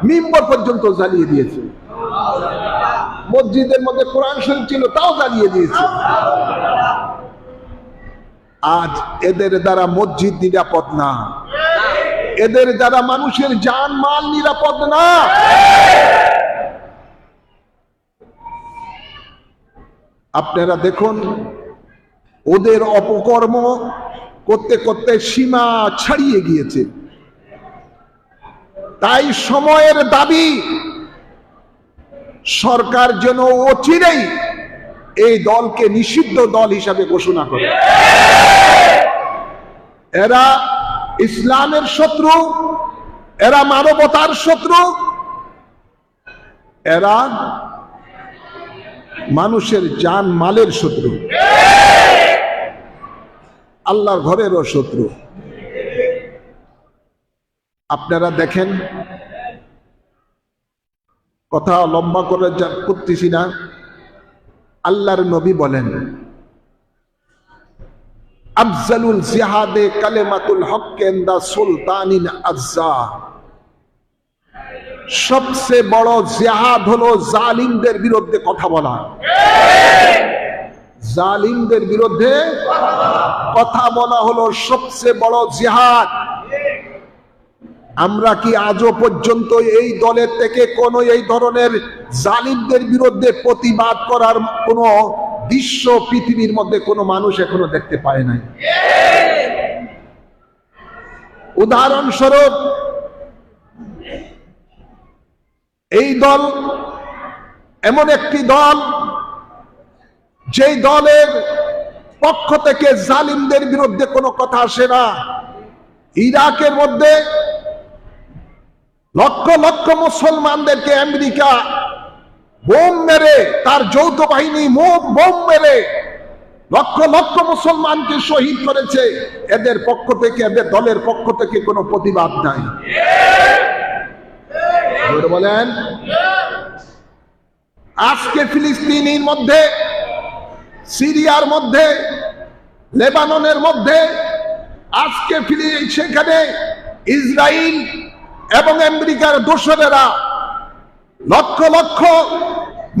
মিম্বর পর্যন্ত জ্বালিয়ে দিয়েছে। মসজিদের মধ্যে কোরআন শরীফ ছিল তাও জ্বালিয়ে দিয়েছে। আজ এদের দ্বারা মসজিদ নিরাপদ না, এদের দ্বারা মানুষের জান মাল নিরাপদ না। আপনারা দেখুন, ওদের অপকর্ম করতে করতে সীমা ছাড়িয়ে গিয়েছে। তাই সময়ের দাবি, সরকার যেন অচিরেই এই দলকে নিষিদ্ধ দল হিসাবে ঘোষণা করে। এরা ইসলামের শত্রু, এরা মানবতার শত্রু, এরা মানুষের জান মালের শত্রু, আল্লাহর ঘরেরও শত্রু। আপনারা দেখেন, কথা লম্বা করে করতেছি না, আল্লাহর নবী বলেন আফজালুল জিহাদে কালেমাতুল হক ইনদা সুলতানিন আজ্জা, সবচেয়ে বড় জিহাদ হলো জালিমদের বিরুদ্ধে কথা বলা। জালিমদের বিরুদ্ধে কথা বলা হলো সবচেয়ে বড় জিহাদ। আমরা কি আজও পর্যন্ত এই দলের থেকে কোন এই ধরনের জালিমদের বিরুদ্ধে প্রতিবাদ করার কোন দৃশ্য পৃথিবীর মধ্যে কোন মানুষ এখনো দেখতে পায় নাই? উদাহরণস্বরূপ, এই দল এমন একটি দল যেই দলের পক্ষ থেকে জালিমদের বিরুদ্ধে কোনো কথা আসে না। ইরাকের মধ্যে লক্ষ লক্ষ মুসলমানদেরকে আমেরিকা বোম মেরে, তার যৌথ বাহিনী বোম মেরে লক্ষ লক্ষ মুসলমানকে শহীদ করেছে। এদের পক্ষ থেকে, এদের দলের পক্ষ থেকে কোনো প্রতিবাদ নাই। বলেন, আজকে ফিলিস্তিনের মধ্যে, সিরিয়ার মধ্যে, লেবাননের মধ্যে, আজকে সেখানে ইসরায়েল এবং আমেরিকার দোসরেরা লক্ষ লক্ষ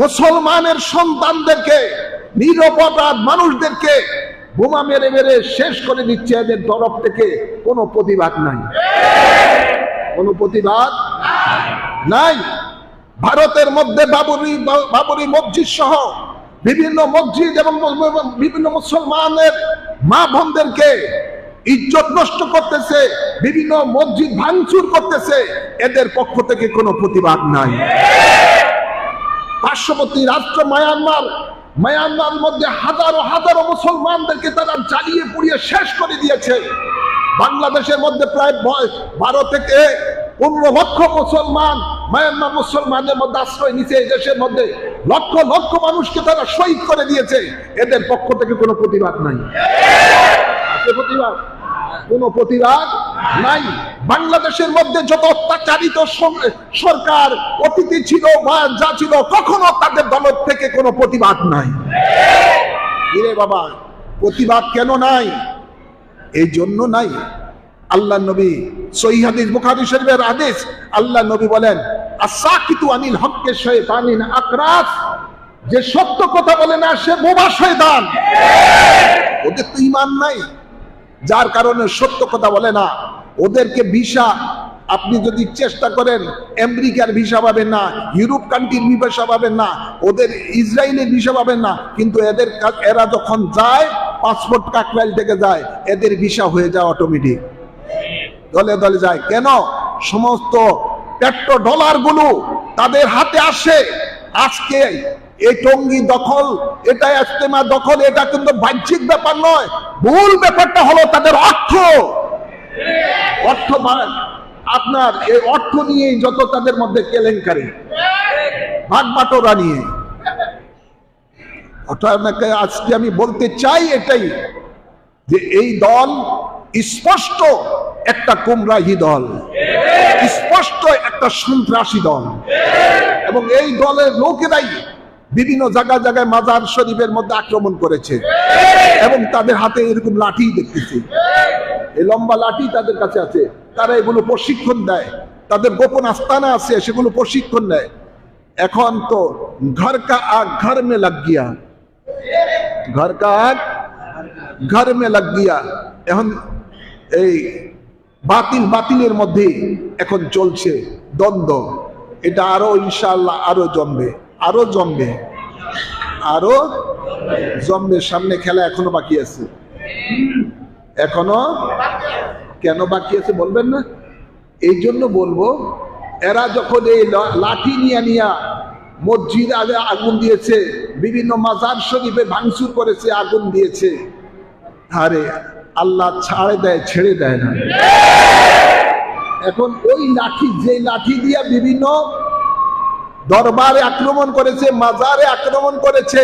মুসলমানের সন্তানদেরকে, নিরপরাধ মানুষদেরকে বোমা মেরে মেরে শেষ করে দিচ্ছে। এদের তরফ থেকে কোনো প্রতিবাদ নাই, কোনো প্রতিবাদ নাই। ভারতের মধ্যে বাবরি মসজিদ সহ বিভিন্ন মসজিদ এবং বিভিন্ন মুসলমানের মা বোনদেরকে ইজ্জত নষ্ট করতেছে, বিভিন্ন মসজিদ ভাঙচুর করতেছে। এদের পক্ষ থেকে কোনো প্রতিবাদ নাই। পার্শ্ববর্তী রাষ্ট্র মায়ানমার মধ্যে হাজারো হাজারো মুসলমানদেরকে তারা জ্বালিয়ে পুড়িয়ে শেষ করে দিয়েছে। বাংলাদেশের মধ্যে প্রায় 12 থেকে 15 লক্ষ মুসলমান মায়ানমার মুসলমানদের মধ্যে আশ্রয় নিচ্ছে। এই দেশের মধ্যে লক্ষ লক্ষ মানুষকে তারা শহীদ করে দিয়েছে। এদের পক্ষ থেকে কোনো প্রতিবাদ নাই। প্রতিবাদ, কোনো প্রতিবাদ নাই। বাংলাদেশের মধ্যে যত অত্যাচারিত সরকার অতীতে ছিল বা যা ছিল, কখনো তাদের দল থেকে কোনো প্রতিবাদ নাই। এরে বাবা, প্রতিবাদ কেন নাই? এই জন্য নাই, আল্লাহ নবী সহিহ হাদিস, বুখারী শরীফের হাদিস, আল্লাহ নবী বলেন আসাকিতু আনিল হককে শয়তানিন আকরাস, যে সত্য কথা বলে না সে বোবা শয়তান। ওদের তো ঈমান নাই, যার কারণে সত্য কথা বলে না। ওদেরকে ভিসা, আপনি যদি চেষ্টা করেন আমেরিকার ভিসা পাবেন না, ইউরোপ কান্ট্রির ভিসা পাবেন না, ওদের ইসরায়েলের ভিসা পাবেন না। কিন্তু এরা যখন যায়, পাসপোর্ট কাকরাইল থেকে যায়, এদের ভিসা হয়ে যায় অটোমেটিক, দলে দলে যায়। কেন? সমস্ত পেট্রো ডলার গুলো তাদের হাতে আসে। আজকে এই টঙ্গী দখল, এটা ইজতেমা দখল, এটা কিন্তু বাহ্যিক ব্যাপার নয়। মূল ব্যাপারটা হলো তাদের অর্থ। আপনার এই অর্থ নিয়েই যত তাদের মধ্যে কেলেঙ্কারি, ভাগবাটোরা নিয়ে। আজকে আমি বলতে চাই এটাই, যে এই দল স্পষ্ট একটা গুমরাহী দল, স্পষ্ট একটা সন্ত্রাসী দল। এবং এই দলের লোকেরাই বিভিন্ন জায়গায় জায়গায় মাজার শরীফের মধ্যে আক্রমণ করেছে, এবং তাদের হাতে এরকম লাঠি দেখতেছি, এই লম্বা লাঠি তাদের কাছে আছে। তারা এগুলো প্রশিক্ষণ দেয়, তাদের গোপন আস্তানা আছে, সেগুলো প্রশিক্ষণ দেয়। এখন তো ঘর কা আগ ঘর মে লাগ গিয়া, ঘর কা আগ ঘর মে লাগ গিয়া। এখন এই বাতিলের মধ্যে এখন চলছে দ্বন্দ্ব। এটা আরো ইনশাআল্লাহ আরো জমবে, আরো জমবে, আরো জমবে। সামনে খেলা এখনো বাকি আছে, এখনো কেন বাকি আছে বলবেন না? এই জন্য বলবো, এরা যখন এই লাঠি নিয়া মসজিদ আগুন দিয়েছে, বিভিন্ন মাজার শরীফে ভাঙচুর করেছে, আগুন দিয়েছে, আরে আল্লাহ ছেড়ে দেয় না। এখন ওই লাঠি, যে লাঠি দিয়ে বিভিন্ন দরবারে আক্রমণ করেছে, মাজারে আক্রমণ করেছে,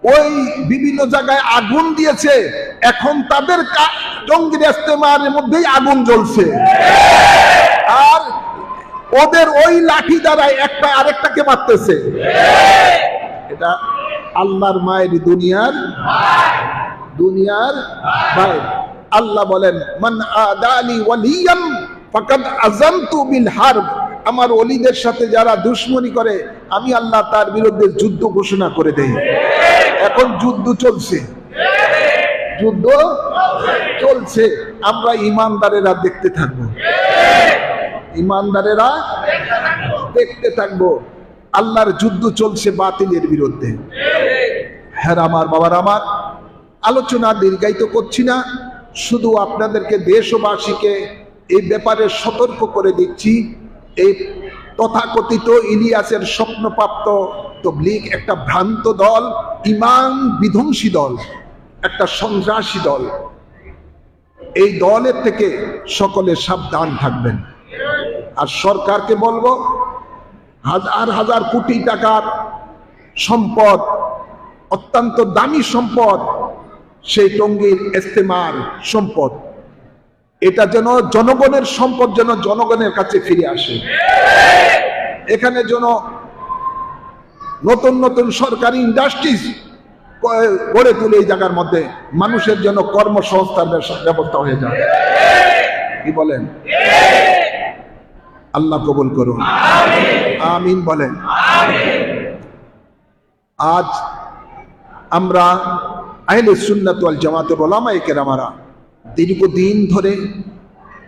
ওই বিভিন্ন জায়গায় আগুন দিয়েছে, এখন তাদের জঙ্গির ইস্তেমারের মধ্যেই আগুন জ্বলছে। আর ওদের ওই লাঠি দ্বারা একটা আরেকটাকে মারতেছে। এটা আল্লাহর মায়ের দুনিয়ার ভাই। আল্লাহ বলেন, মান আদালি ওয়ালিয়ান ফাকাদ আযানতু বিল হারব। আমার ওলিদের সাথে যারা দুশমনি করে, আমি আল্লাহ তার বিরুদ্ধে যুদ্ধ ঘোষণা করে দেই। এখন যুদ্ধ চলছে, আমরা ইমানদারেরা দেখতে থাকবো, আল্লাহর যুদ্ধ চলছে বাতিলের বিরুদ্ধে। হ্যাঁ আমার বাবার, আমার আলোচনা দীর্ঘায়িত করছি না, শুধু আপনাদেরকে দেশবাসীকে এই ব্যাপারে সতর্ক করে দিচ্ছি। এই তথাকথিত ইলিয়াসের স্বপ্নপ্রাপ্ত তবলিগ একটা ভ্রান্ত দল, ইমান বিধ্বংসী দল, একটা সন্ত্রাসী দল। এই দলের থেকে সকলে সাবধান থাকবেন। আর সরকারকে বলবো, হাজার হাজার কোটি টাকার সম্পদ, অত্যন্ত দামি সম্পদ, সেই টঙ্গীর ইস্তেমার সম্পদ, এটা যেন জনগণের সম্পদ, যেন জনগণের কাছে ফিরে আসে। এখানে যেন নতুন নতুন সরকারি ইন্ডাস্ট্রিজ গড়ে তুলে এই জায়গার মধ্যে মানুষের জন্য কর্মসংস্থান ব্যবস্থা হয়ে যায়। কি বলেন? আল্লাহ কবুল করুন, আমিন বলেন। আজ আমরা আহলে সুন্নাত ওয়াল জামাতের উলামায়ে কেরামরা দীর্ঘদিন ধরে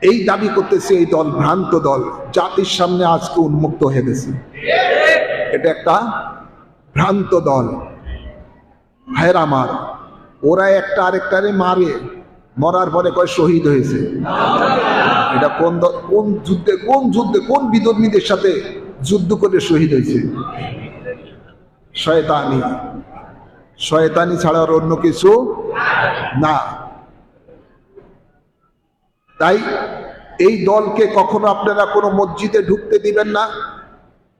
এই দাবি করতেছে, এই দল ভ্রান্ত দল, জাতির সামনে আজকে উন্মুক্ত হয়ে গেছে। এটা একটা ভ্রান্ত দল। ভাইয়ের আমার, ওরা একটা আরেকটারে মারে, মরার পরে কয় শহীদ হয়েছে। এটা কোন যুদ্ধে কোন বিধর্মীদের সাথে যুদ্ধ করে শহীদ হয়েছে? শয়তানি ছাড়া আর অন্য কিছু না। তাই এই দলকে কখনো আপনারা কোনো মসজিদে ঢুকতে দিবেন না,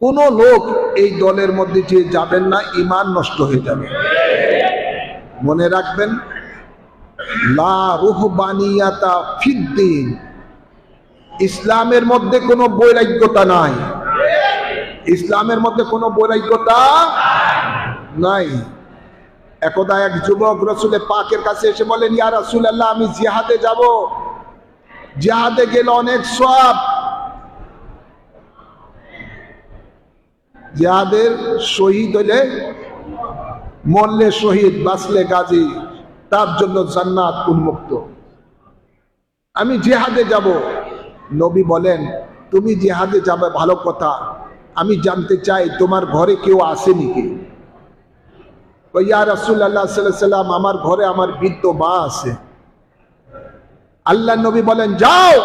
কোন লোক এই দলের মধ্যে যে যাবেন না, ঈমান নষ্ট হয়ে যাবে। মনে রাখবেন, লা রুহবানিয়াতা ফিদ্দিন, ইসলামের মধ্যে কোনো বৈরাগ্যতা নাই, ইসলামের মধ্যে কোনো বৈরাগ্যতা নাই। একদা এক যুবক রাসূল পাকের কাছে এসে বলেন, ইয়া রাসূলুল্লাহ, আমি জিহাদে যাব, জিহাদে গেলে অনেক সওয়াব, জিহাদের শহীদ হলে, মরলে শহীদ, বাঁচলে গাজী, তার জন্য জান্নাত উন্মুক্ত। আমি জিহাদে যাব। নবী বলেন, তুমি জিহাদে যাবে ভালো কথা, আমি জানতে চাই তোমার ঘরে কেউ আসে নাকি? ইয়া রাসূলুল্লাহ সাল্লাল্লাহু আলাইহি ওয়াসাল্লাম, আমার ঘরে আমার বৃদ্ধ মা আছে। আল্লাহ নবী বলেন, যাও,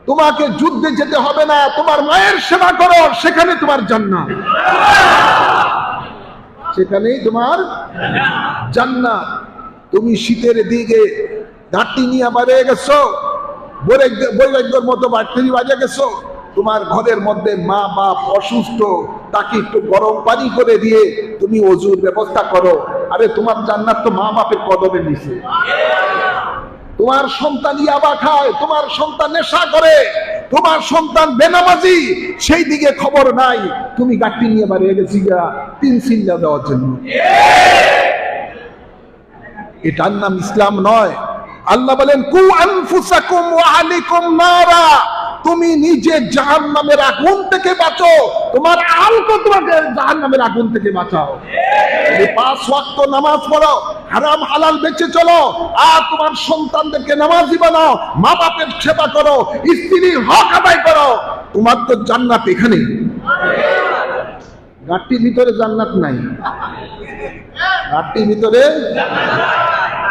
তোমাকে যুদ্ধে যেতে হবে না, তোমার মায়ের সেবা করো, সেখানে তোমার জান্নাত, সেখানেই তোমার জান্নাত। তুমি শীতের দিকে ঘাটতি নিয়ে বেরিয়ে গেছো, বৈরাগ্যের মতো বাটরি বাজে গেছো, তোমার ঘরের মধ্যে মা বাপ অসুস্থ, তাকে একটু গরম পানি করে দিয়ে তুমি ওযুর ব্যবস্থা করো। আরে তোমার জান্নাত তো মা বাপের কদমে নিচে। তোমার সন্তান ইয়াবা খায়, তোমার সন্তান নেশা করে, তোমার সন্তান বেনামাজি, সেই দিকে খবর নাই, তুমি গাড়ি নিয়ে বেরিয়ে গেছি তিন চিল্লা দেওয়ার জন্য। এটার নাম ইসলাম নয়। আল্লাহ বলেন, কু আনফুসাকুম ওয়া আহলিকুম নারা, তুমি নিজে জাহান্নামের আগুন থেকে বাঁচো, তোমার আহলকে তোমাকে জাহান্নামের আগুন থেকে বাঁচাও। এই 5 ওয়াক্ত নামাজ পড়ো, হারাম হালাল বেঁচে চলো, আর তোমার সন্তানদেরকে নামাজি বানাও, মা বাপের সেবা করো, স্ত্রীর হক আদায় করো, তোমার তো জান্নাত এখানে। গাড়ির ভিতরে জান্নাত নাই, গাড়ির ভিতরে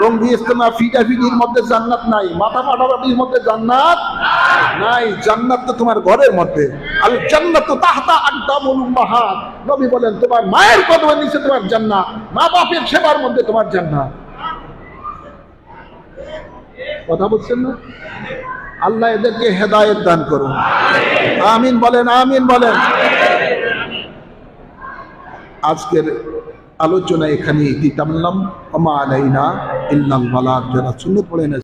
টঙ্গী ইস্তেমা ফিটাফিটির মধ্যে জান্নাত নাই, মাথা ফাটাফাটির মধ্যে জান্নাত নাই। জান্নাত তো তোমার ঘরের মধ্যে। আল জান্নাতু তাহতা আকদামুল উম্মাহাত, নবী বলেন, তোমার মায়ের কদমের নিচে তোমার জান্নাত, মা বাপের সেবার মধ্যে তোমার জান্নাত। কথা বলছেন না? আল্লাহ এদেরকে হেদায়েত দান করুন। আমিন বলেন, আমিন বলেন। আজকের আলোচনা এখানেই দিতাম। ওমা আলাইনা ইল্লাল বালাগ। যারা সুন্নত পড়েন